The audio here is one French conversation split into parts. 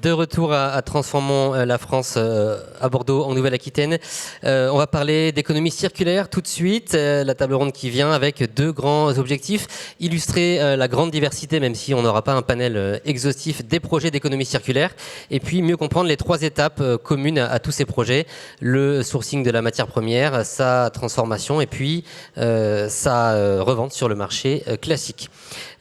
De retour à Transformons la France à Bordeaux, en Nouvelle-Aquitaine. On va parler d'économie circulaire tout de suite. La table ronde qui vient avec deux grands objectifs. Illustrer la grande diversité, même si on n'aura pas un panel exhaustif des projets d'économie circulaire. Et puis mieux comprendre les trois étapes communes à tous ces projets. Le sourcing de la matière première, sa transformation et puis sa revente sur le marché classique.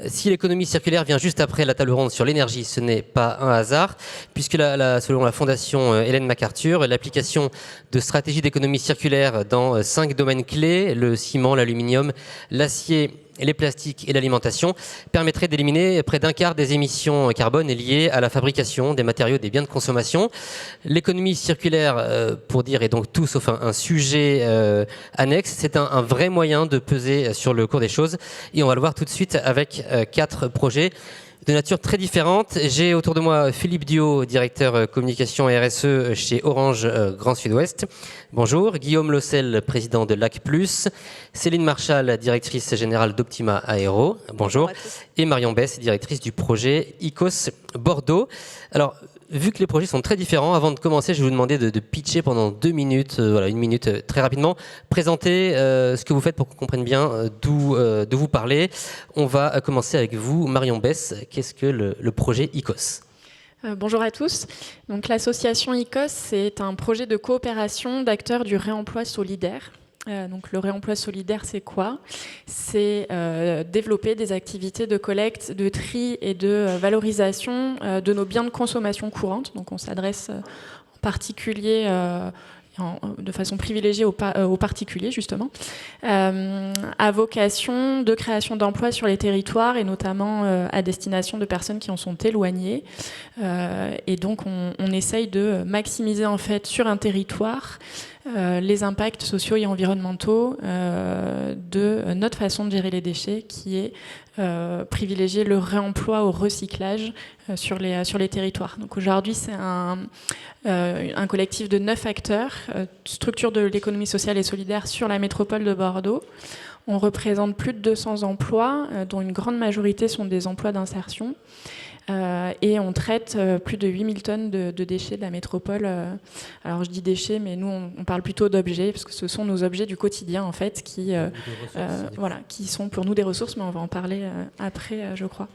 Si l'économie circulaire vient juste après la table ronde sur l'énergie, ce n'est pas un hasard, puisque selon la fondation Ellen MacArthur, l'application de stratégies d'économie circulaire dans 5 domaines clés, le ciment, l'aluminium, l'acier, les plastiques et l'alimentation, permettrait d'éliminer près d'un quart des émissions carbone liées à la fabrication des matériaux des biens de consommation. L'économie circulaire, pour dire, est donc tout sauf un sujet annexe. C'est un vrai moyen de peser sur le cours des choses. Et on va le voir tout de suite avec 4 projets de nature très différente. J'ai autour de moi Philippe Diot, directeur communication RSE chez Orange Grand Sud-Ouest. Bonjour. Guillaume Lossel, président de LAC+. Céline Marchal, directrice générale d'Optima Aéro. Bonjour. Et Marion Besse, directrice du projet ICOS Bordeaux. Alors, vu que les projets sont très différents, avant de commencer, je vais vous demander de pitcher pendant 2 minutes, une minute très rapidement, présenter ce que vous faites pour qu'on comprenne bien d'où vous parlez. On va commencer avec vous, Marion Besse. Qu'est-ce que le projet ICOS ? Bonjour à tous. Donc, l'association ICOS, c'est un projet de coopération d'acteurs du réemploi solidaire. Donc, le réemploi solidaire, c'est quoi ? C'est développer des activités de collecte, de tri et de valorisation de nos biens de consommation courante. Donc, on s'adresse en particulier de façon privilégiée aux particuliers, justement, à vocation de création d'emplois sur les territoires et notamment à destination de personnes qui en sont éloignées. Et donc, on essaye de maximiser, en fait, sur un territoire les impacts sociaux et environnementaux de notre façon de gérer les déchets, qui est privilégier le réemploi au recyclage sur les territoires. Donc aujourd'hui, c'est un collectif de 9 acteurs, structure de l'économie sociale et solidaire sur la métropole de Bordeaux. On représente plus de 200 emplois, dont une grande majorité sont des emplois d'insertion. Et on traite plus de 8000 tonnes de déchets de la métropole. Alors je dis déchets, mais nous on parle plutôt d'objets, parce que ce sont nos objets du quotidien en fait, qui sont pour nous des ressources, mais on va en parler après, je crois.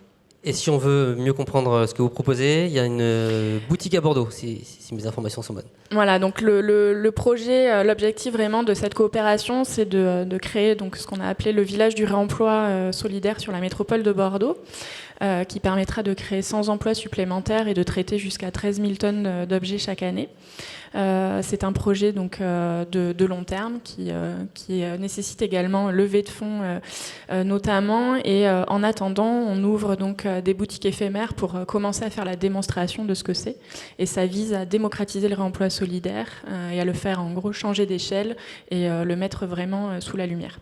Et si on veut mieux comprendre ce que vous proposez, il y a une boutique à Bordeaux, si mes informations sont bonnes. Voilà, donc le projet, l'objectif vraiment de cette coopération, c'est de créer donc ce qu'on a appelé le village du réemploi solidaire sur la métropole de Bordeaux, qui permettra de créer 100 emplois supplémentaires et de traiter jusqu'à 13 000 tonnes d'objets chaque année. C'est un projet donc de long terme qui nécessite également levée de fonds notamment, et en attendant on ouvre donc des boutiques éphémères pour commencer à faire la démonstration de ce que c'est, et ça vise à démocratiser le réemploi solidaire et à le faire en gros changer d'échelle et le mettre vraiment sous la lumière.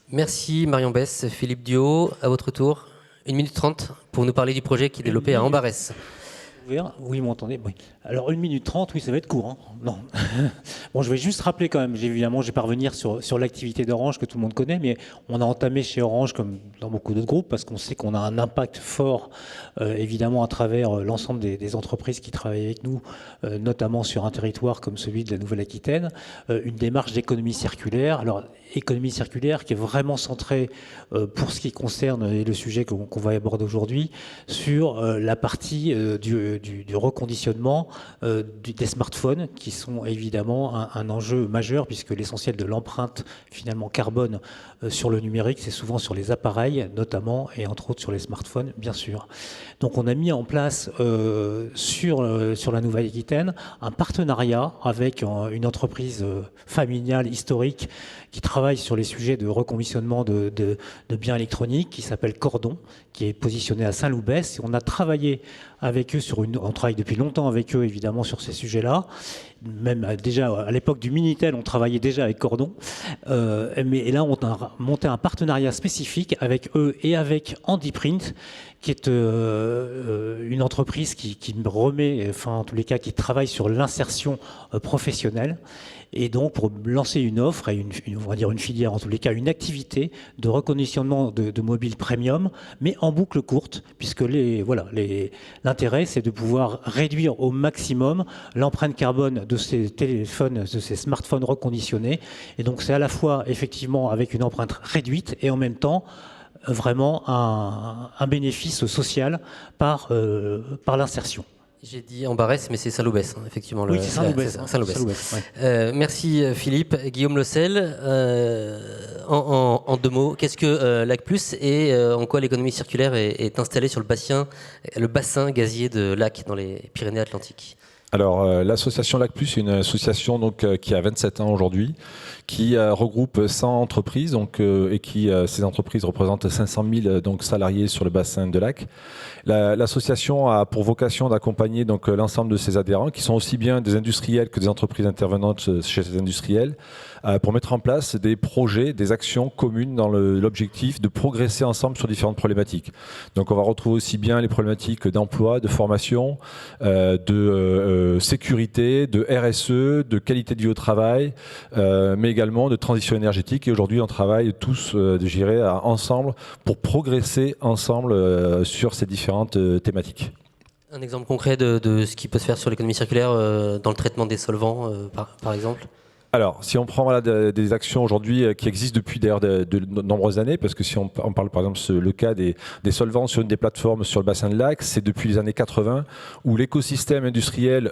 Merci Marion Besse. Philippe Diot, à votre tour, 1 minute 30 pour nous parler du projet qui est développé à Ambarès. Oui, vous m'entendez ? Oui. Alors 1 minute 30, oui, ça va être court. Hein. Non. Bon, je vais juste rappeler quand même, évidemment, je ne vais pas revenir sur l'activité d'Orange que tout le monde connaît, mais on a entamé chez Orange, comme dans beaucoup d'autres groupes, parce qu'on sait qu'on a un impact fort, évidemment, à travers l'ensemble des entreprises qui travaillent avec nous, notamment sur un territoire comme celui de la Nouvelle-Aquitaine, une démarche d'économie circulaire. Alors, économie circulaire qui est vraiment centrée, pour ce qui concerne le sujet qu'on va aborder aujourd'hui, sur la partie du reconditionnement des smartphones, qui sont évidemment un enjeu majeur, puisque l'essentiel de l'empreinte finalement carbone sur le numérique, c'est souvent sur les appareils notamment, et entre autres sur les smartphones bien sûr. Donc on a mis en place sur la Nouvelle-Aquitaine un partenariat avec une entreprise familiale historique qui travaille sur les sujets de reconditionnement de biens électroniques, qui s'appelle Cordon, qui est positionné à Saint-Loubès. Et on a travaillé avec eux on travaille depuis longtemps avec eux évidemment sur ces sujets-là. Même déjà à l'époque du Minitel, on travaillait déjà avec Cordon. Et là, on a monté un partenariat spécifique avec eux et avec Handyprint, qui est une entreprise qui me remet, enfin en tous les cas, qui travaille sur l'insertion professionnelle. Et donc pour lancer une offre et on va dire une filière, en tous les cas une activité de reconditionnement de mobiles premium, mais en boucle courte, puisque l'intérêt c'est de pouvoir réduire au maximum l'empreinte carbone de ces téléphones, de ces smartphones reconditionnés. Et donc c'est à la fois effectivement avec une empreinte réduite et en même temps vraiment un bénéfice social par l'insertion. J'ai dit en Barès, mais c'est Saint-Loubès, effectivement. Oui, c'est Saint-Loubès. Saint-Loubès. Ouais. Merci Philippe. Guillaume Lossel, en deux mots, qu'est-ce que Lac Plus et en quoi l'économie circulaire est installée sur le bassin gazier de Lac dans les Pyrénées-Atlantiques? Alors, l'association Lac Plus est une association donc, qui a 27 ans aujourd'hui, qui regroupe 100 entreprises et qui, ces entreprises représentent 500 000 donc, salariés sur le bassin de Lac. L'association a pour vocation d'accompagner donc, l'ensemble de ses adhérents, qui sont aussi bien des industriels que des entreprises intervenantes chez ces industriels, pour mettre en place des projets, des actions communes dans l'objectif de progresser ensemble sur différentes problématiques. Donc on va retrouver aussi bien les problématiques d'emploi, de formation, de sécurité, de RSE, de qualité de vie au travail, mais également de transition énergétique. Et aujourd'hui, on travaille tous, je dirais, ensemble pour progresser ensemble sur ces différentes thématiques. Un exemple concret de ce qui peut se faire sur l'économie circulaire dans le traitement des solvants, par exemple? Alors, si on prend des actions aujourd'hui qui existent depuis d'ailleurs de nombreuses années, parce que si on parle par exemple le cas des solvants sur une des plateformes sur le bassin de Lac, c'est depuis les années 80 où l'écosystème industriel,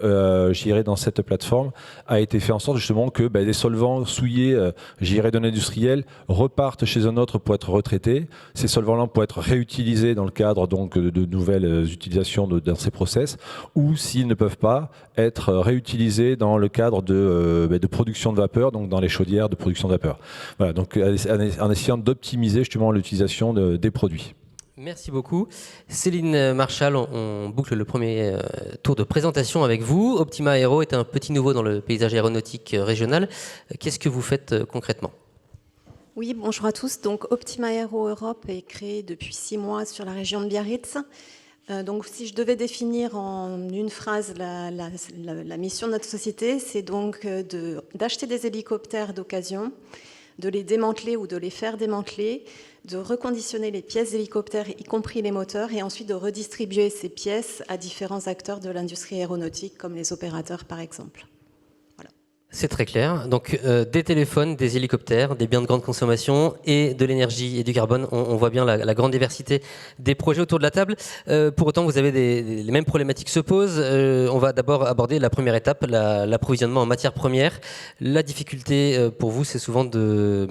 j'irais dans cette plateforme, a été fait en sorte justement que des solvants souillés, j'irais d'un industriel, repartent chez un autre pour être retraités. Ces solvants-là pourraient être réutilisés dans le cadre donc de nouvelles utilisations dans ces process, ou s'ils ne peuvent pas, être réutilisés dans le cadre de production de vapeur, donc dans les chaudières de production de vapeur. Voilà, donc en essayant d'optimiser justement l'utilisation des produits. Merci beaucoup. Céline Marchal, on boucle le premier tour de présentation avec vous. Optima Aero est un petit nouveau dans le paysage aéronautique régional. Qu'est-ce que vous faites concrètement ? Oui, bonjour à tous. Donc Optima Aero Europe est créée depuis 6 mois sur la région de Biarritz. Donc, si je devais définir en une phrase la mission de notre société, c'est donc d'acheter des hélicoptères d'occasion, de les démanteler ou de les faire démanteler, de reconditionner les pièces d'hélicoptères, y compris les moteurs, et ensuite de redistribuer ces pièces à différents acteurs de l'industrie aéronautique, comme les opérateurs par exemple. C'est très clair. Donc des téléphones, des hélicoptères, des biens de grande consommation et de l'énergie et du carbone. On voit bien la grande diversité des projets autour de la table. Pour autant, vous avez les mêmes problématiques se posent. On va d'abord aborder la première étape, l'approvisionnement en matières premières. La difficulté pour vous, c'est souvent de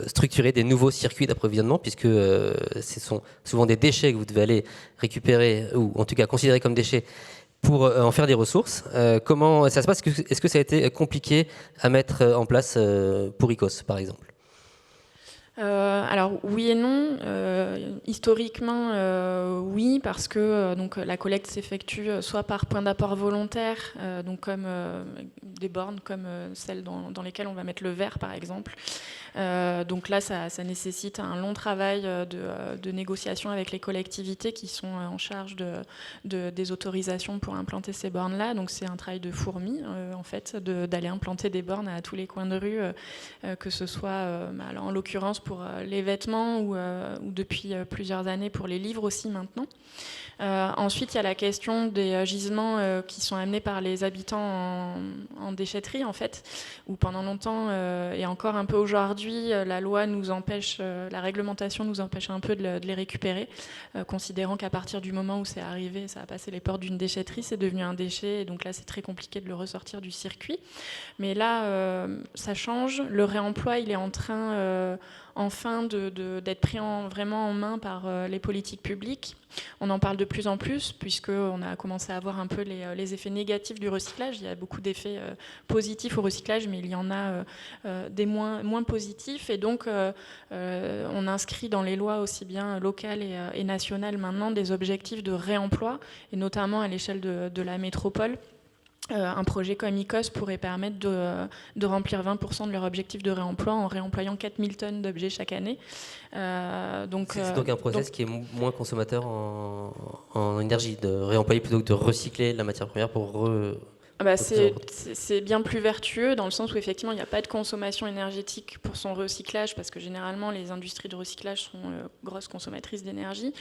structurer des nouveaux circuits d'approvisionnement, puisque ce sont souvent des déchets que vous devez aller récupérer, ou en tout cas considérer comme déchets, pour en faire des ressources. Comment ça se passe? Est-ce que ça a été compliqué à mettre en place pour ICOS, par exemple? Alors oui et non. Historiquement, oui, parce que donc la collecte s'effectue soit par point d'apport volontaire, donc comme des bornes comme celles dans lesquelles on va mettre le verre, par exemple. Donc là, ça nécessite un long travail de négociation avec les collectivités qui sont en charge des autorisations pour implanter ces bornes-là. Donc c'est un travail de fourmi, en fait, d'aller implanter des bornes à tous les coins de rue, que ce soit, alors en l'occurrence pour les vêtements ou depuis plusieurs années pour les livres aussi maintenant. Ensuite, il y a la question des gisements qui sont amenés par les habitants en déchetterie, en fait, où pendant longtemps, et encore un peu aujourd'hui, la loi nous empêche, la réglementation nous empêche un peu de les récupérer, considérant qu'à partir du moment où c'est arrivé, ça a passé les portes d'une déchetterie, c'est devenu un déchet, et donc là, c'est très compliqué de le ressortir du circuit. Mais là, ça change. Le réemploi, il est en train... enfin d'être pris vraiment en main par les politiques publiques. On en parle de plus en plus, puisqu'on a commencé à voir un peu les effets négatifs du recyclage. Il y a beaucoup d'effets positifs au recyclage, mais il y en a des moins positifs. Et donc, on inscrit dans les lois aussi bien locales et nationales maintenant des objectifs de réemploi, et notamment à l'échelle de la métropole. un projet comme ICOS pourrait permettre de remplir 20% de leur objectif de réemploi en réemployant 4000 tonnes d'objets chaque année. C'est donc un process qui est moins consommateur en énergie, de réemployer plutôt que de recycler la matière première pour c'est bien plus vertueux dans le sens où effectivement il n'y a pas de consommation énergétique pour son recyclage parce que généralement les industries de recyclage sont grosses consommatrices d'énergie.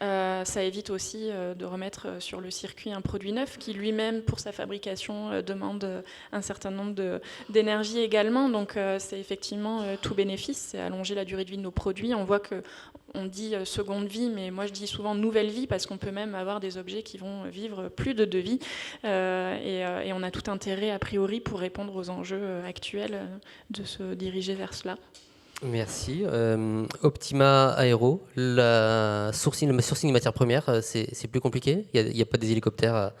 Ça évite aussi de remettre sur le circuit un produit neuf qui lui-même pour sa fabrication demande un certain nombre d'énergie également. Donc c'est effectivement tout bénéfice, c'est allonger la durée de vie de nos produits. On voit que on dit seconde vie, mais moi je dis souvent nouvelle vie parce qu'on peut même avoir des objets qui vont vivre plus de 2 vies. Et on a tout intérêt, a priori, pour répondre aux enjeux actuels, de se diriger vers cela. Merci. Optima Aero, le sourcing de matières premières, c'est plus compliqué. Il n'y a pas des hélicoptères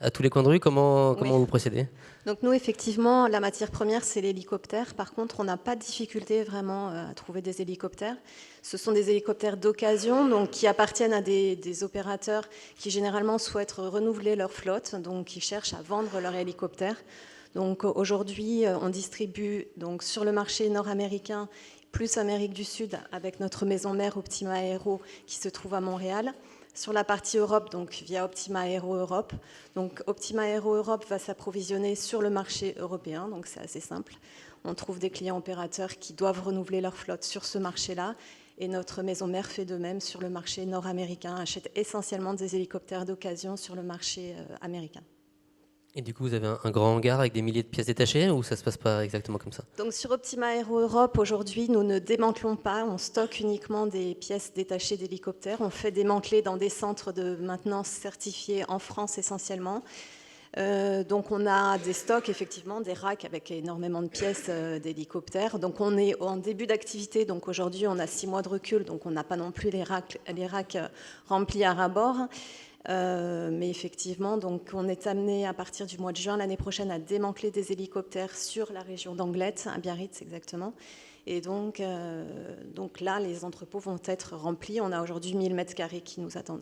à tous les coins de rue. Comment vous procédez ? Donc nous, effectivement, la matière première, c'est l'hélicoptère. Par contre, on n'a pas de difficulté vraiment à trouver des hélicoptères. Ce sont des hélicoptères d'occasion, donc qui appartiennent à des opérateurs qui généralement souhaitent renouveler leur flotte, donc qui cherchent à vendre leur hélicoptère. Donc aujourd'hui, on distribue donc sur le marché nord-américain plus Amérique du Sud avec notre maison mère Optima Aero qui se trouve à Montréal. Sur la partie Europe, donc via Optima Aero Europe. Donc Optima Aero Europe va s'approvisionner sur le marché européen, donc c'est assez simple. On trouve des clients opérateurs qui doivent renouveler leur flotte sur ce marché-là. Et notre maison mère fait de même sur le marché nord-américain, achète essentiellement des hélicoptères d'occasion sur le marché américain. Et du coup, vous avez un grand hangar avec des milliers de pièces détachées ou ça ne se passe pas exactement comme ça ? Donc sur Optima Aero Europe, aujourd'hui, nous ne démantelons pas, on stocke uniquement des pièces détachées d'hélicoptères. On fait démanteler dans des centres de maintenance certifiés en France essentiellement. Donc on a des stocks, effectivement, des racks avec énormément de pièces d'hélicoptères. Donc on est en début d'activité, donc aujourd'hui on a 6 mois de recul, donc on n'a pas non plus les racks remplis à ras-bord. Mais effectivement, donc on est amené à partir du mois de juin l'année prochaine à démanteler des hélicoptères sur la région d'Anglet, à Biarritz exactement. Et donc là, les entrepôts vont être remplis. On a aujourd'hui 1000 mètres carrés qui nous attendent.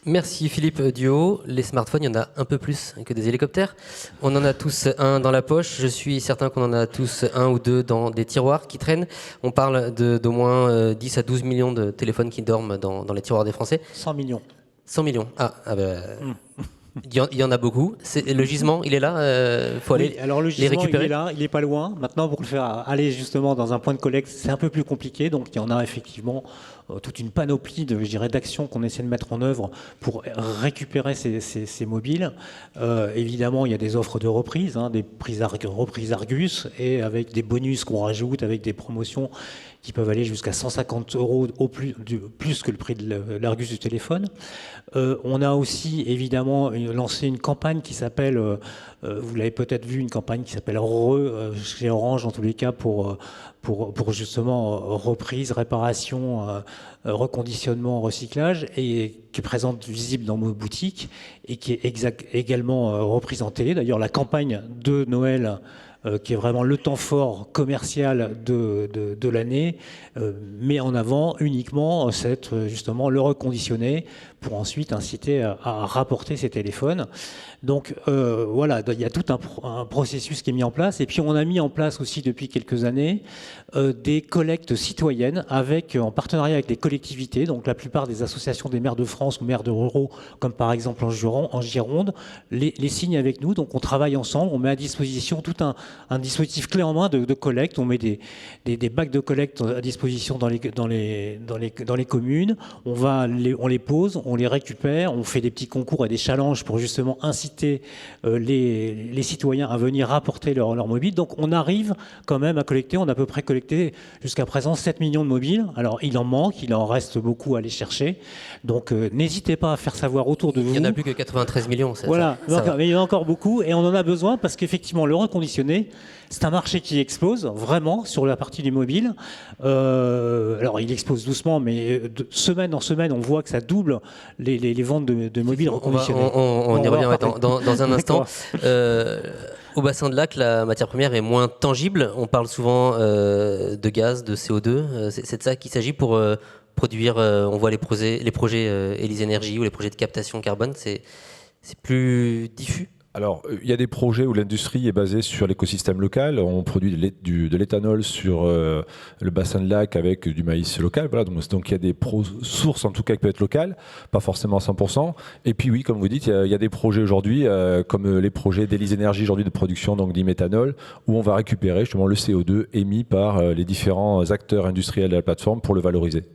Merci Philippe Duhaut. Les smartphones, il y en a un peu plus que des hélicoptères. On en a tous un dans la poche. Je suis certain qu'on en a tous un ou deux dans des tiroirs qui traînent. On parle d'au moins 10 à 12 millions de téléphones qui dorment dans les tiroirs des Français. 100 millions. 100 millions. Il y en a beaucoup. Le gisement, il est là. Faut aller alors le les gisement, récupérer. il est là, il n'est pas loin. Maintenant, pour le faire aller justement dans un point de collecte, c'est un peu plus compliqué. Donc, il y en a effectivement toute une panoplie d'actions qu'on essaie de mettre en œuvre pour récupérer ces mobiles. Évidemment, il y a des offres de reprise, des reprises Argus, et avec des bonus qu'on rajoute, avec des promotions qui peuvent aller jusqu'à 150 € plus que le prix de l'Argus du téléphone. On a aussi évidemment lancé une campagne qui s'appelle, vous l'avez peut-être vu, une campagne qui s'appelle chez Orange en tous les cas pour justement reprise, réparation, reconditionnement, recyclage, et qui est présente visible dans nos boutiques et qui est également reprise en télé. D'ailleurs, la campagne de Noël, qui est vraiment le temps fort commercial de l'année, met en avant uniquement justement le reconditionner pour ensuite inciter à rapporter ces téléphones. Donc voilà, il y a tout un processus qui est mis en place. Et puis on a mis en place aussi depuis quelques années des collectes citoyennes en partenariat avec les collectivités. Donc la plupart des associations des maires de France ou maires de ruraux, comme par exemple en Gironde, les signent avec nous. Donc on travaille ensemble, on met à disposition tout un dispositif clé en main de collecte. On met des bacs de collecte à disposition dans les communes. On les pose, on les récupère, on fait des petits concours et des challenges pour justement inciter les citoyens à venir rapporter leur mobile. Donc on arrive quand même à collecter. On a à peu près collecté jusqu'à présent 7 millions de mobiles. Alors il en manque, il en reste beaucoup à aller chercher. Donc n'hésitez pas à faire savoir autour de vous. Il n'y en a plus que 93 millions. Voilà, mais il y en a encore beaucoup et on en a besoin parce qu'effectivement le reconditionné, c'est un marché qui explose vraiment sur la partie du mobile. Alors il explose doucement, mais de semaine en semaine, on voit que ça double les ventes de mobiles reconditionnés. On y revient dans un instant. Au bassin de lac, la matière première est moins tangible. On parle souvent de gaz, de CO2. C'est de ça qu'il s'agit pour produire. On voit les projets Élysée Énergie ou les projets de captation carbone. C'est plus diffus Alors, il y a des projets où l'industrie est basée sur l'écosystème local. On produit de l'éthanol sur le bassin de lac avec du maïs local. Voilà, donc il y a des sources en tout cas qui peuvent être locales, pas forcément à 100%. Et puis oui, comme vous dites, il y a des projets aujourd'hui, comme les projets d'Élysée Énergie aujourd'hui de production donc d'e-méthanol, où on va récupérer justement le CO2 émis par les différents acteurs industriels de la plateforme pour le valoriser.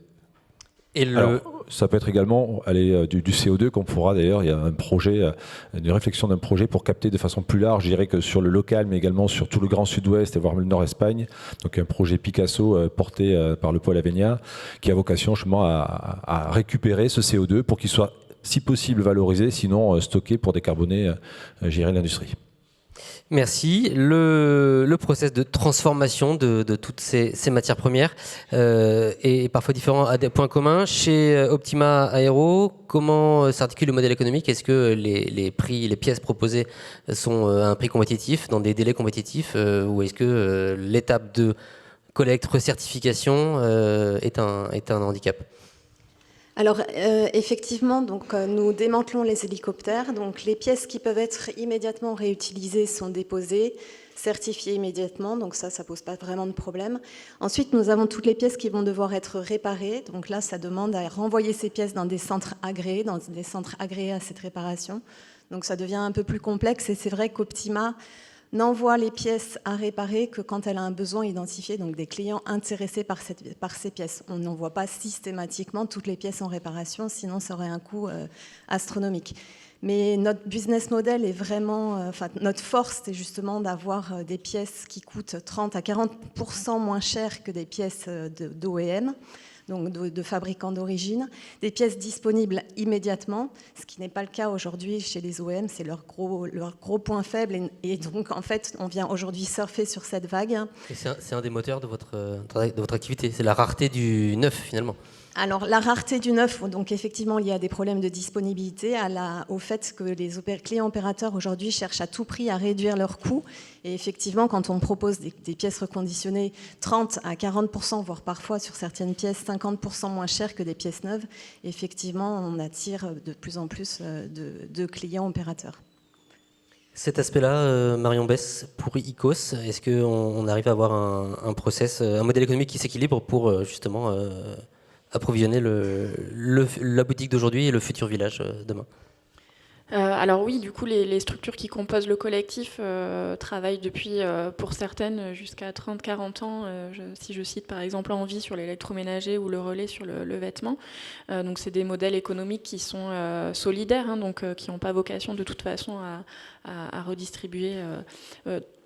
Et Alors, ça peut être également du CO2 qu'on pourra d'ailleurs, il y a un projet, une réflexion d'un projet pour capter de façon plus large, je dirais que sur le local, mais également sur tout le Grand Sud-Ouest et voire le Nord-Espagne. Donc un projet Picasso porté par le pôle Avenia qui a vocation justement à récupérer ce CO2 pour qu'il soit si possible valorisé, sinon stocké pour décarboner, je dirais, l'industrie. Merci. Le process de transformation de toutes ces matières premières est parfois différent à des points communs. Chez Optima Aero, comment s'articule le modèle économique? Est-ce que les prix, les pièces proposées sont à un prix compétitif, dans des délais compétitifs, ou est-ce que l'étape de collecte, recertification est un handicap? Alors effectivement, donc nous démantelons les hélicoptères. Donc les pièces qui peuvent être immédiatement réutilisées sont déposées, certifiées immédiatement. Donc ça pose pas vraiment de problème. Ensuite, nous avons toutes les pièces qui vont devoir être réparées. Donc là, ça demande à renvoyer ces pièces dans des centres agréés, à cette réparation. Donc ça devient un peu plus complexe. Et c'est vrai qu'Optima n'envoie les pièces à réparer que quand elle a un besoin identifié, donc des clients intéressés par ces pièces. On n'envoie pas systématiquement toutes les pièces en réparation, sinon ça aurait un coût astronomique. Mais notre business model est vraiment, notre force, c'est justement d'avoir des pièces qui coûtent 30 à 40% moins cher que des pièces d'OEM. Donc de fabricants d'origine, des pièces disponibles immédiatement, ce qui n'est pas le cas aujourd'hui chez les OEM, c'est leur gros point faible. Et donc, en fait, on vient aujourd'hui surfer sur cette vague. Et c'est un des moteurs de votre activité, c'est la rareté du neuf, finalement. Alors, la rareté du neuf, donc effectivement, il y a des problèmes de disponibilité au fait que les clients opérateurs aujourd'hui cherchent à tout prix à réduire leurs coûts. Et effectivement, quand on propose des pièces reconditionnées 30 à 40%, voire parfois sur certaines pièces 50% moins chères que des pièces neuves, effectivement, on attire de plus en plus de clients opérateurs. Cet aspect-là, Marion Besse, pour ICOS, est-ce qu'on arrive à avoir un process, un modèle économique qui s'équilibre pour justement approvisionner la boutique d'aujourd'hui et le futur village demain? Alors oui, du coup, les structures qui composent le collectif travaillent depuis, pour certaines, jusqu'à 30-40 ans. Si je cite par exemple Envie sur l'électroménager ou le Relais sur le vêtement. Donc c'est des modèles économiques qui sont solidaires, donc qui n'ont pas vocation de toute façon à redistribuer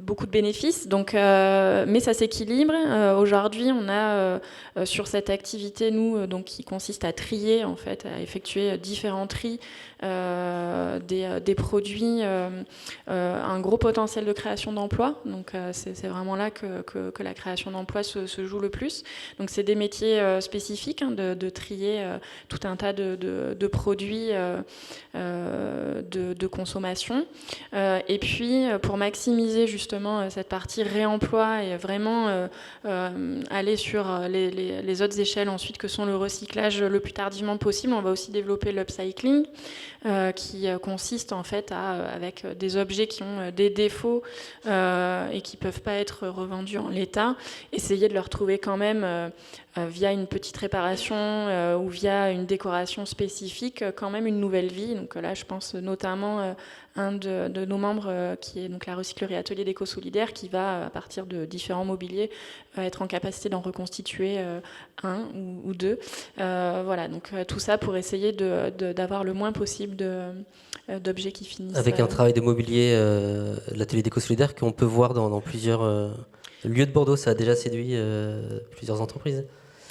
beaucoup de bénéfices. Donc, mais ça s'équilibre. Aujourd'hui, on a sur cette activité, nous, donc, qui consiste à trier, en fait, à effectuer différents tris des produits, un gros potentiel de création d'emplois. Donc c'est vraiment là que la création d'emplois se joue le plus. Donc c'est des métiers spécifiques, de trier tout un tas de produits de consommation. Et puis pour maximiser justement cette partie réemploi et vraiment aller sur les autres échelles ensuite que sont le recyclage le plus tardivement possible, on va aussi développer l'upcycling qui consiste en fait avec des objets qui ont des défauts et qui ne peuvent pas être revendus en l'état, essayer de leur trouver quand même via une petite réparation ou via une décoration spécifique quand même une nouvelle vie. Donc là je pense notamment un de nos membres qui est donc la recyclerie Atelier Déco Solidaire qui va à partir de différents mobiliers être en capacité d'en reconstituer un ou deux. Voilà, donc tout ça pour essayer d'avoir le moins possible d'objets qui finissent. Avec un travail de mobilier, l'Atelier Déco Solidaire qu'on peut voir dans plusieurs lieux de Bordeaux, ça a déjà séduit plusieurs entreprises.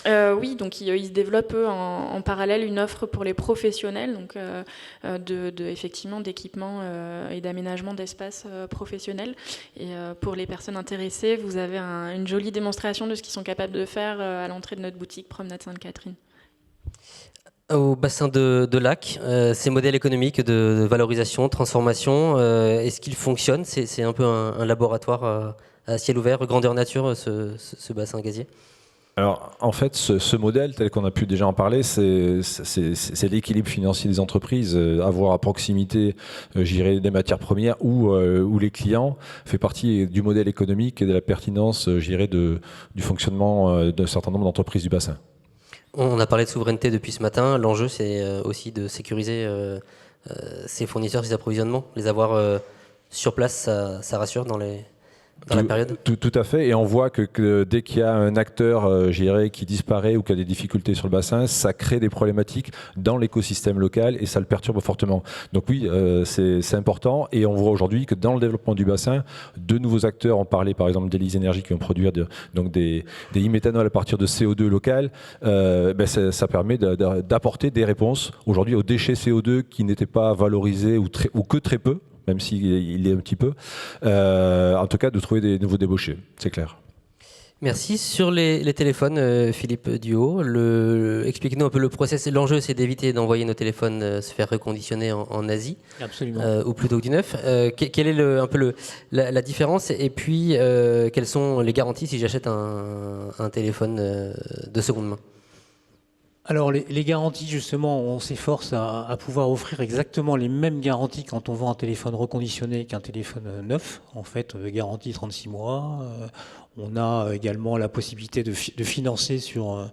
Oui, donc ils développent eux, en parallèle une offre pour les professionnels, donc effectivement d'équipement et d'aménagement d'espaces professionnels. Et pour les personnes intéressées, vous avez une jolie démonstration de ce qu'ils sont capables de faire à l'entrée de notre boutique Promenade Sainte-Catherine. Au bassin de lac, ces modèles économiques de valorisation, de transformation, est-ce qu'ils fonctionnent? C'est un peu un laboratoire à ciel ouvert, grandeur nature, ce bassin gazier? Alors, en fait, ce modèle, tel qu'on a pu déjà en parler, c'est l'équilibre financier des entreprises. Avoir à proximité, j'irais, des matières premières ou les clients fait partie du modèle économique et de la pertinence, j'irais, du fonctionnement d'un certain nombre d'entreprises du bassin. On a parlé de souveraineté depuis ce matin. L'enjeu, c'est aussi de sécuriser ces fournisseurs, ces approvisionnements. Les avoir sur place, ça rassure dans la période. Tout à fait. Et on voit que dès qu'il y a un acteur, je dirais, qui disparaît ou qui a des difficultés sur le bassin, ça crée des problématiques dans l'écosystème local et ça le perturbe fortement. Donc oui, c'est important. Et on voit aujourd'hui que dans le développement du bassin, de nouveaux acteurs ont parlé, par exemple, d'Élysée Énergie qui vont produire donc des e-méthanol à partir de CO2 local. Ça permet d'apporter des réponses aujourd'hui aux déchets CO2 qui n'étaient pas valorisés ou que très peu, même s'il est un petit peu, en tout cas de trouver des nouveaux débauchés, c'est clair. Merci. Sur les téléphones, Philippe Duhaut, expliquez-nous un peu le process. L'enjeu, c'est d'éviter d'envoyer nos téléphones se faire reconditionner en Asie. Absolument. Ou plutôt que du neuf. Quelle est un peu la différence, et puis quelles sont les garanties si j'achète un téléphone de seconde main? Alors les garanties, justement, on s'efforce à pouvoir offrir exactement les mêmes garanties quand on vend un téléphone reconditionné qu'un téléphone neuf. En fait, garantie 36 mois. On a également la possibilité de financer sur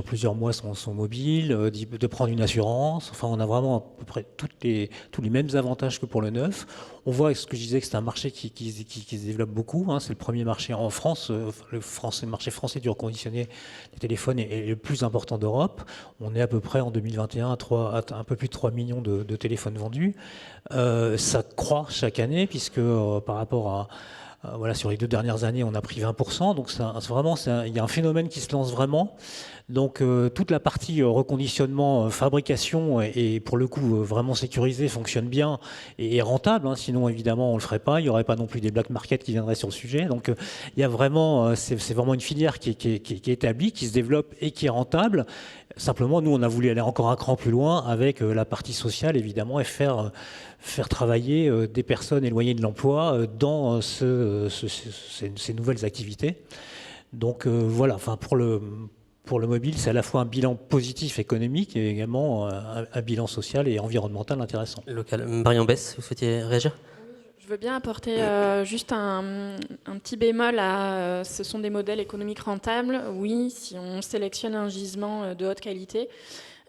plusieurs mois son mobile, de prendre une assurance. Enfin, on a vraiment à peu près tous les mêmes avantages que pour le neuf. On voit, ce que je disais, que c'est un marché qui se développe beaucoup. C'est le premier marché en France. Le marché français du reconditionné des téléphones est le plus important d'Europe. On est à peu près en 2021 à un peu plus de 3 millions de téléphones vendus. Ça croît chaque année puisque par rapport sur les 2 dernières années, on a pris 20%. Donc il y a un phénomène qui se lance vraiment. Donc toute la partie reconditionnement, fabrication est pour le coup vraiment sécurisée, fonctionne bien et est rentable. Sinon, évidemment, on le ferait pas. Il n'y aurait pas non plus des black markets qui viendraient sur le sujet. Donc il y a vraiment, c'est vraiment une filière qui est établie, qui se développe et qui est rentable. Simplement, nous, on a voulu aller encore un cran plus loin avec la partie sociale, évidemment, et faire travailler des personnes éloignées de l'emploi dans ces nouvelles activités. Donc voilà, pour le mobile, c'est à la fois un bilan positif économique et également un bilan social et environnemental intéressant. Local. Marion Besse, vous souhaitiez réagir? Je veux bien apporter juste un petit bémol à ce sont des modèles économiques rentables. Oui, si on sélectionne un gisement de haute qualité.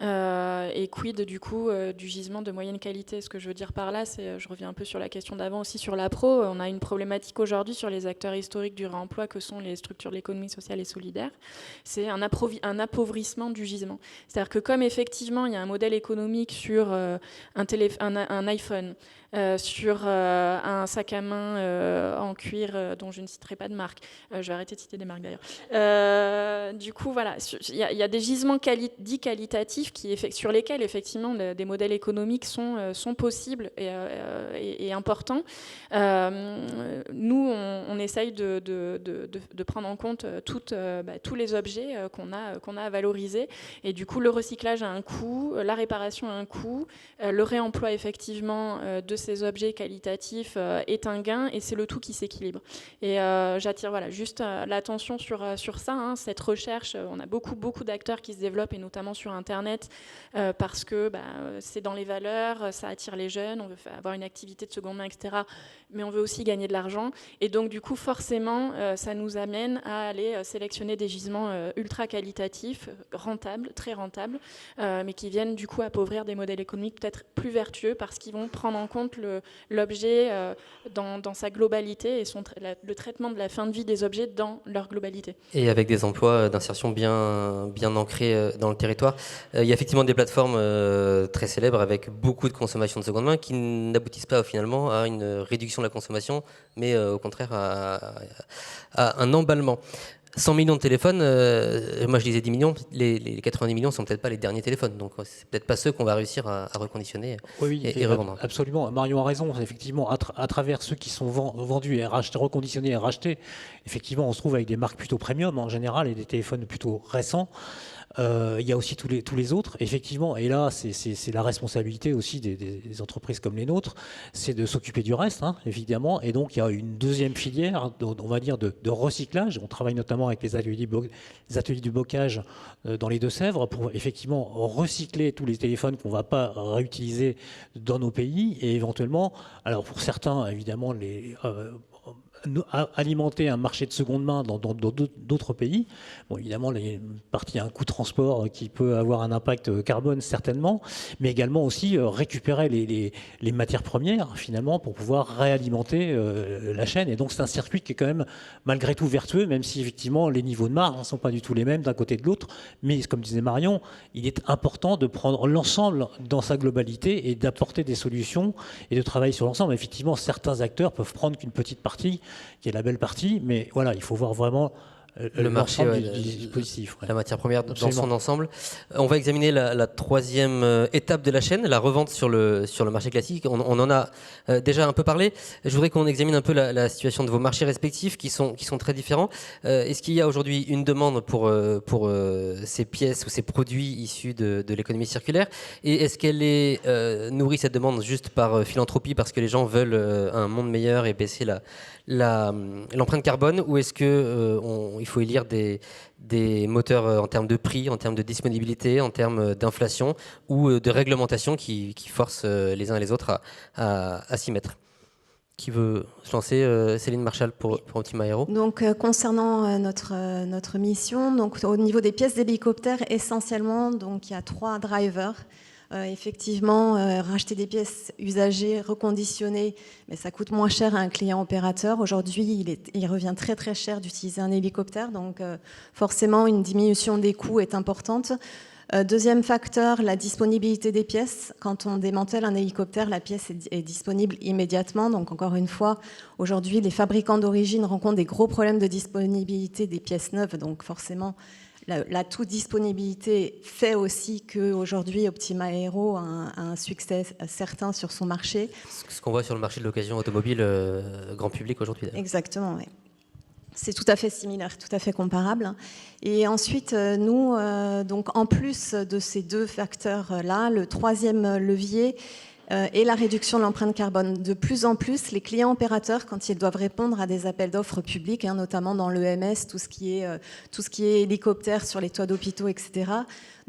Et quid du coup du gisement de moyenne qualité. Ce que je veux dire par là, c'est, je reviens un peu sur la question d'avant aussi sur l'appro, on a une problématique aujourd'hui sur les acteurs historiques du réemploi que sont les structures de l'économie sociale et solidaire. C'est un appauvrissement du gisement. C'est-à-dire que comme effectivement il y a un modèle économique sur un iPhone, sur un sac à main en cuir dont je ne citerai pas de marque. Je vais arrêter de citer des marques d'ailleurs. Du coup, voilà, il y a des gisements dits qualitatifs sur lesquels effectivement des modèles économiques sont possibles et importants. Nous, on essaye de prendre en compte tous les objets qu'on a à valoriser. Et du coup, le recyclage a un coût, la réparation a un coût, le réemploi effectivement de ces objets qualitatifs est un gain, et c'est le tout qui s'équilibre. Et j'attire juste l'attention sur ça, cette recherche. On a beaucoup d'acteurs qui se développent, et notamment sur Internet, parce que c'est dans les valeurs, ça attire les jeunes, on veut avoir une activité de seconde main, etc. Mais on veut aussi gagner de l'argent. Et donc, du coup, forcément, ça nous amène à aller sélectionner des gisements ultra qualitatifs, rentables, très rentables, mais qui viennent du coup appauvrir des modèles économiques peut-être plus vertueux, parce qu'ils vont prendre en compte l'objet dans sa globalité et le traitement de la fin de vie des objets dans leur globalité. Et avec des emplois d'insertion bien ancrés dans le territoire. Il y a effectivement des plateformes très célèbres avec beaucoup de consommation de seconde main qui n'aboutissent pas finalement à une réduction de la consommation, mais au contraire à un emballement. 100 millions de téléphones, moi je disais 10 millions, les 90 millions ne sont peut-être pas les derniers téléphones, donc c'est peut-être pas ceux qu'on va réussir à reconditionner et revendre. Absolument, Marion a raison, effectivement, à travers ceux qui sont vendus et reconditionnés et rachetés, effectivement on se trouve avec des marques plutôt premium en général et des téléphones plutôt récents. Il y a aussi tous les autres, effectivement, et là c'est la responsabilité aussi des entreprises comme les nôtres, c'est de s'occuper du reste, hein, évidemment, et donc il y a une deuxième filière, on va dire, de recyclage. On travaille notamment avec les ateliers du bocage dans les Deux-Sèvres pour effectivement recycler tous les téléphones qu'on ne va pas réutiliser dans nos pays, et éventuellement, alors pour certains, évidemment, alimenter un marché de seconde main dans d'autres pays. Bon, évidemment, il y a une partie, un coût de transport qui peut avoir un impact carbone, certainement, mais également aussi récupérer les matières premières, finalement, pour pouvoir réalimenter la chaîne. Et donc, c'est un circuit qui est quand même, malgré tout, vertueux, même si, effectivement, les niveaux de marge ne sont pas du tout les mêmes d'un côté et de l'autre. Mais, comme disait Marion, il est important de prendre l'ensemble dans sa globalité et d'apporter des solutions et de travailler sur l'ensemble. Effectivement, certains acteurs peuvent prendre qu'une petite partie, qui est la belle partie, mais voilà, il faut voir vraiment le marché du dispositif. La matière première Absolument. dans son ensemble. On va examiner la troisième étape de la chaîne, la revente sur le marché classique. On en a déjà un peu parlé. Je voudrais qu'on examine un peu la situation de vos marchés respectifs qui sont très différents. Est-ce qu'il y a aujourd'hui une demande pour ces pièces ou ces produits issus de l'économie circulaire? Et est-ce qu'elle est nourrie, cette demande, juste par philanthropie, parce que les gens veulent un monde meilleur et baisser l'empreinte carbone, ou est-ce qu'il faut élire des moteurs en termes de prix, en termes de disponibilité, en termes d'inflation ou de réglementation qui forcent les uns et les autres à s'y mettre? Qui veut se lancer? Céline Marchal pour Optima Aero. Donc, concernant notre mission, donc, au niveau des pièces d'hélicoptère, essentiellement, donc, il y a 3 drivers. Effectivement, racheter des pièces usagées, reconditionnées, mais ça coûte moins cher à un client opérateur. Aujourd'hui, il revient très très cher d'utiliser un hélicoptère, donc forcément une diminution des coûts est importante. Deuxième facteur, la disponibilité des pièces. Quand on démantèle un hélicoptère, la pièce est disponible immédiatement. Donc encore une fois, aujourd'hui, les fabricants d'origine rencontrent des gros problèmes de disponibilité des pièces neuves, donc forcément la toute disponibilité fait aussi qu'aujourd'hui Optima Aero a un succès certain sur son marché. Ce qu'on voit sur le marché de l'occasion automobile grand public aujourd'hui. Exactement, oui. C'est tout à fait similaire, tout à fait comparable. Et ensuite, nous, donc en plus de ces 2 facteurs-là, le troisième levier et la réduction de l'empreinte carbone. De plus en plus, les clients opérateurs, quand ils doivent répondre à des appels d'offres publics, notamment dans l'EMS, tout ce qui est hélicoptère sur les toits d'hôpitaux, etc.,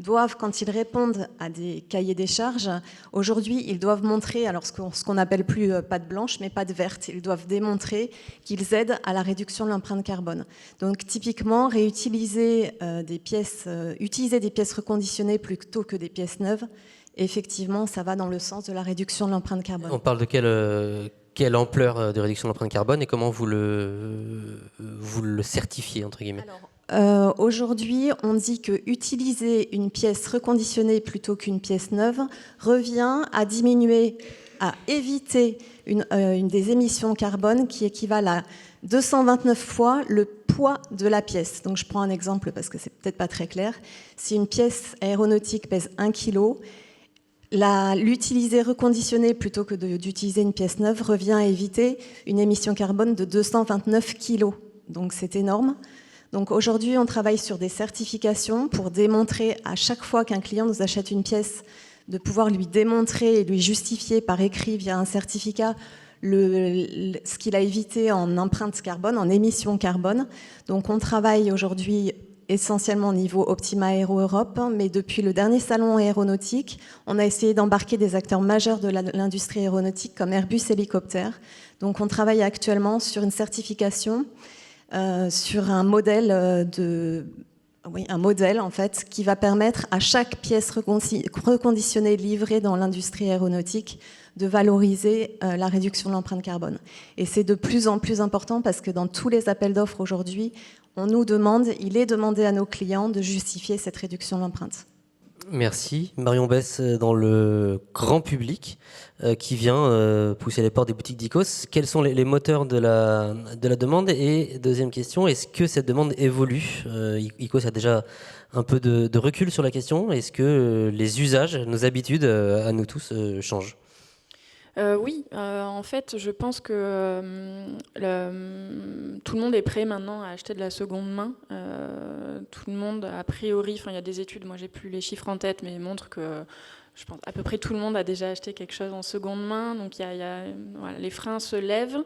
doivent, quand ils répondent à des cahiers des charges, aujourd'hui, ils doivent montrer, alors ce qu'on appelle plus patte blanche, mais patte verte. Ils doivent démontrer qu'ils aident à la réduction de l'empreinte carbone. Donc, typiquement, utiliser des pièces reconditionnées plutôt que des pièces neuves, effectivement, ça va dans le sens de la réduction de l'empreinte carbone. On parle de quelle ampleur de réduction de l'empreinte carbone et comment vous le certifiez, entre guillemets? Aujourd'hui, on dit que utiliser une pièce reconditionnée plutôt qu'une pièce neuve revient à diminuer, à éviter une des émissions carbone qui équivalent à 229 fois le poids de la pièce. Donc je prends un exemple parce que c'est peut-être pas très clair. Si une pièce aéronautique pèse 1 kg, l'utiliser reconditionnée plutôt que d'utiliser une pièce neuve revient à éviter une émission carbone de 229 kg. Donc c'est énorme. Donc aujourd'hui, on travaille sur des certifications pour démontrer à chaque fois qu'un client nous achète une pièce, de pouvoir lui démontrer et lui justifier par écrit via un certificat ce qu'il a évité en empreinte carbone, en émission carbone. Donc on travaille aujourd'hui essentiellement au niveau Optima Aero Europe, mais depuis le dernier salon aéronautique, on a essayé d'embarquer des acteurs majeurs de l'industrie aéronautique comme Airbus Hélicoptère. Donc on travaille actuellement sur une certification, sur un modèle en fait, qui va permettre à chaque pièce reconditionnée livrée dans l'industrie aéronautique de valoriser la réduction de l'empreinte carbone. Et c'est de plus en plus important parce que dans tous les appels d'offres aujourd'hui, il est demandé à nos clients de justifier cette réduction de l'empreinte. Merci. Marion Besse, dans le grand public qui vient pousser les portes des boutiques d'ICOS, quels sont les moteurs de la demande? Et deuxième question, est-ce que cette demande évolue? ICOS a déjà un peu de recul sur la question. Est-ce que les usages, nos habitudes à nous tous changent? Oui, en fait, je pense que tout le monde est prêt maintenant à acheter de la seconde main. Tout le monde, a priori, il y a des études, moi j'ai plus les chiffres en tête, mais montrent que je pense à peu près tout le monde a déjà acheté quelque chose en seconde main. Donc voilà, les freins se lèvent.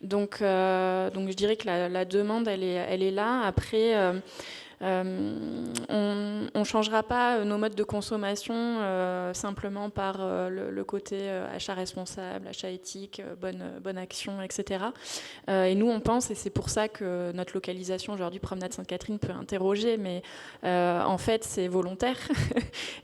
Donc je dirais que la demande, elle est là. Après, on ne changera pas nos modes de consommation simplement par le côté achat responsable, achat éthique, bonne action, etc. Et nous, on pense, et c'est pour ça que notre localisation aujourd'hui, Promenade Sainte-Catherine, peut interroger, mais en fait, c'est volontaire.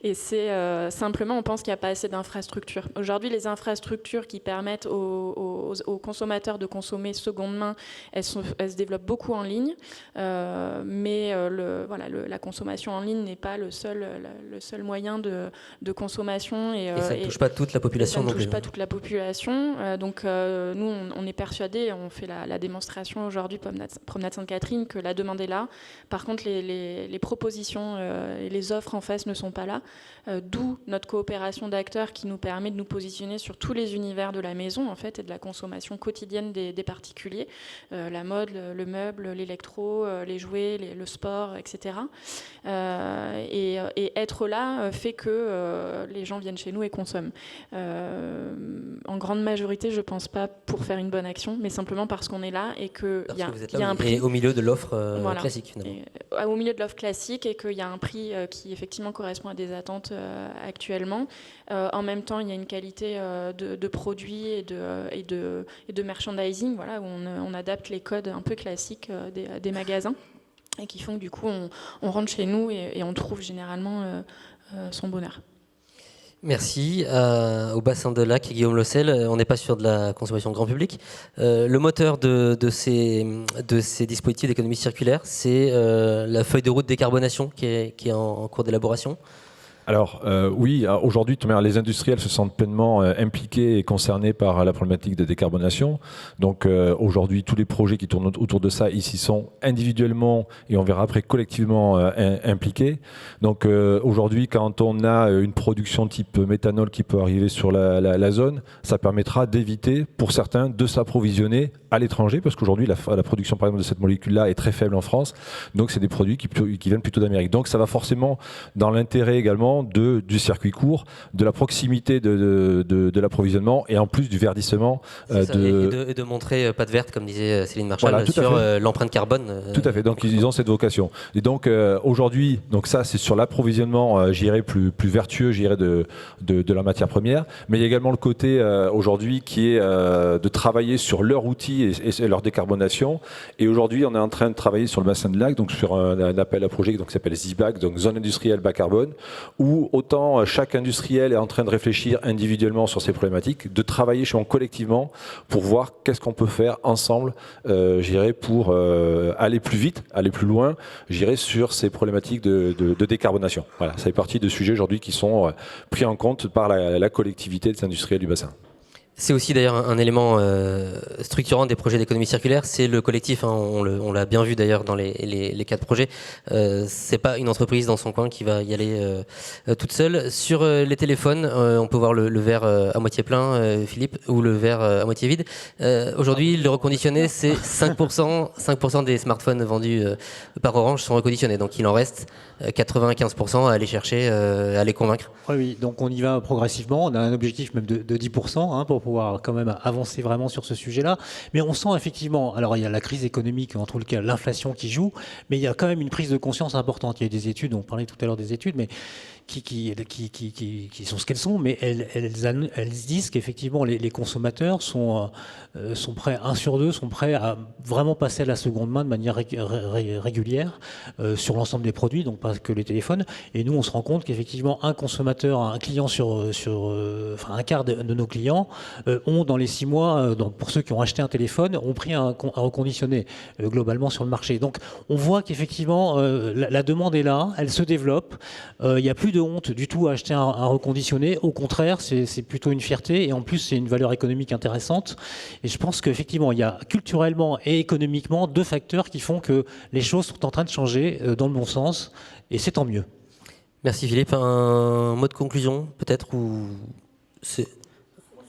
Et c'est simplement, on pense qu'il n'y a pas assez d'infrastructures. Aujourd'hui, les infrastructures qui permettent aux consommateurs de consommer seconde main, elles se développent beaucoup en ligne, mais la consommation en ligne n'est pas le seul moyen de consommation. Et ça ne touche pas toute la population. Ça ne touche pas toute la population. Donc nous, on est persuadés, on fait la démonstration aujourd'hui, Promenade Sainte-Catherine, que la demande est là. Par contre, les propositions et les offres en face ne sont pas là. D'où notre coopération d'acteurs qui nous permet de nous positionner sur tous les univers de la maison, en fait, et de la consommation quotidienne des particuliers. La mode, le meuble, l'électro, les jouets, le sport, etc. Et être là fait que les gens viennent chez nous et consomment. En grande majorité, je ne pense pas pour faire une bonne action, mais simplement parce qu'on est là et qu'il y a un prix. Et au milieu de l'offre classique, finalement. Au milieu de l'offre classique, et qu'il y a un prix qui effectivement correspond à des attentes actuellement. En même temps, il y a une qualité de produits et de merchandising, voilà, où on adapte les codes un peu classiques des magasins, et qui font que du coup on rentre chez nous et on trouve généralement son bonheur. Merci. Au bassin de lac, Guillaume Lossel, on n'est pas sur de la consommation grand public. Le moteur de ces dispositifs d'économie circulaire, c'est la feuille de route décarbonation qui est en cours d'élaboration. Alors oui, aujourd'hui, les industriels se sentent pleinement impliqués et concernés par la problématique de décarbonation. Donc aujourd'hui, tous les projets qui tournent autour de ça ici sont individuellement et on verra après collectivement impliqués. Donc aujourd'hui, quand on a une production type méthanol qui peut arriver sur la zone, ça permettra d'éviter pour certains de s'approvisionner à l'étranger, parce qu'aujourd'hui la production par exemple de cette molécule-là est très faible en France. Donc c'est des produits qui viennent plutôt d'Amérique. Donc ça va forcément dans l'intérêt également du circuit court, de la proximité de l'approvisionnement et en plus du verdissement. Et de montrer patte verte, comme disait Céline Marchal, voilà, sur l'empreinte carbone. Tout à fait, donc ils ont cette vocation. Et donc aujourd'hui, donc ça c'est sur l'approvisionnement, j'irais plus vertueux, j'irais de la matière première, mais il y a également le côté aujourd'hui qui est de travailler sur leur outil et leur décarbonation. Et aujourd'hui, on est en train de travailler sur le bassin de lac, donc sur un appel à projet qui s'appelle ZBAC, donc zone industrielle bas carbone, où autant chaque industriel est en train de réfléchir individuellement sur ces problématiques, de travailler collectivement pour voir qu'est-ce qu'on peut faire ensemble, j'irais pour aller plus vite, aller plus loin, j'irais sur ces problématiques de décarbonation. Voilà, ça fait partie de sujets aujourd'hui qui sont pris en compte par la collectivité des industriels du bassin. C'est aussi d'ailleurs un élément structurant des projets d'économie circulaire, c'est le collectif, hein, on l'a bien vu d'ailleurs dans les 4 projets. C'est pas une entreprise dans son coin qui va y aller toute seule. Sur les téléphones, on peut voir le verre à moitié plein, Philippe, ou le verre à moitié vide. Aujourd'hui, le reconditionné, c'est 5% des smartphones vendus par Orange sont reconditionnés, donc il en reste 95% à aller chercher, à les convaincre. Oui, donc on y va progressivement, on a un objectif même de 10%, hein, pour pouvoir quand même avancer vraiment sur ce sujet-là. Mais on sent effectivement, alors il y a la crise économique, entre le cas l'inflation qui joue, mais il y a quand même une prise de conscience importante. Il y a des études, on parlait tout à l'heure des études, mais qui sont ce qu'elles sont, mais elles disent qu'effectivement les consommateurs sont prêts, 1 sur 2 sont prêts à vraiment passer à la seconde main de manière régulière sur l'ensemble des produits, donc pas que les téléphones. Et nous, on se rend compte qu'effectivement un consommateur, un client enfin un quart de nos clients ont dans les 6 mois, pour ceux qui ont acheté un téléphone, ont pris un reconditionné globalement sur le marché. Donc on voit qu'effectivement la demande est là, elle se développe. Il n'y a plus de honte du tout à acheter un reconditionné. Au contraire, c'est plutôt une fierté et en plus c'est une valeur économique intéressante. Et je pense qu'effectivement il y a culturellement et économiquement 2 facteurs qui font que les choses sont en train de changer dans le bon sens et c'est tant mieux. Merci Philippe. Un mot de conclusion peut-être ou c'est...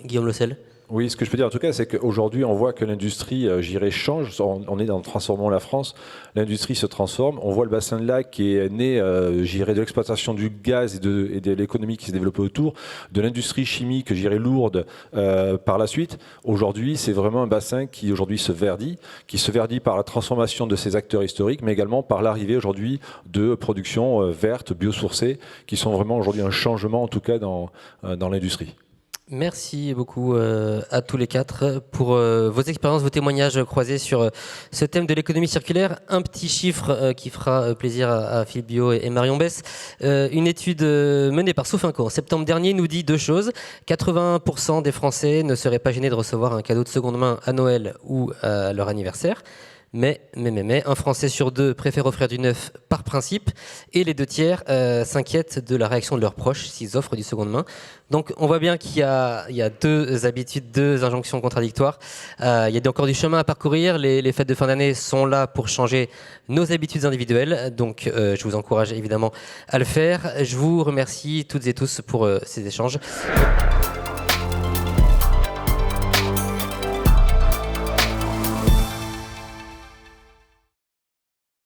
Guillaume Lossel. Oui, ce que je peux dire en tout cas, c'est qu'aujourd'hui, on voit que l'industrie, change. On est dans Transformons la France. L'industrie se transforme. On voit le bassin de lac qui est né, de l'exploitation du gaz et de l'économie qui s'est développée autour, de l'industrie chimique, lourde par la suite. Aujourd'hui, c'est vraiment un bassin qui aujourd'hui se verdit par la transformation de ces acteurs historiques, mais également par l'arrivée aujourd'hui de productions vertes, biosourcées, qui sont vraiment aujourd'hui un changement, en tout cas, dans l'industrie. Merci beaucoup à tous les quatre pour vos expériences, vos témoignages croisés sur ce thème de l'économie circulaire. Un petit chiffre qui fera plaisir à Philippe Biot et Marion Besse. Une étude menée par Sofinco en septembre dernier nous dit deux choses. 80% des Français ne seraient pas gênés de recevoir un cadeau de seconde main à Noël ou à leur anniversaire. Mais, un Français sur deux préfère offrir du neuf par principe et les 2/3 s'inquiètent de la réaction de leurs proches s'ils offrent du seconde main. Donc on voit bien qu'il y a deux habitudes, deux injonctions contradictoires. Il y a encore du chemin à parcourir. Les fêtes de fin d'année sont là pour changer nos habitudes individuelles. Donc je vous encourage évidemment à le faire. Je vous remercie toutes et tous pour ces échanges.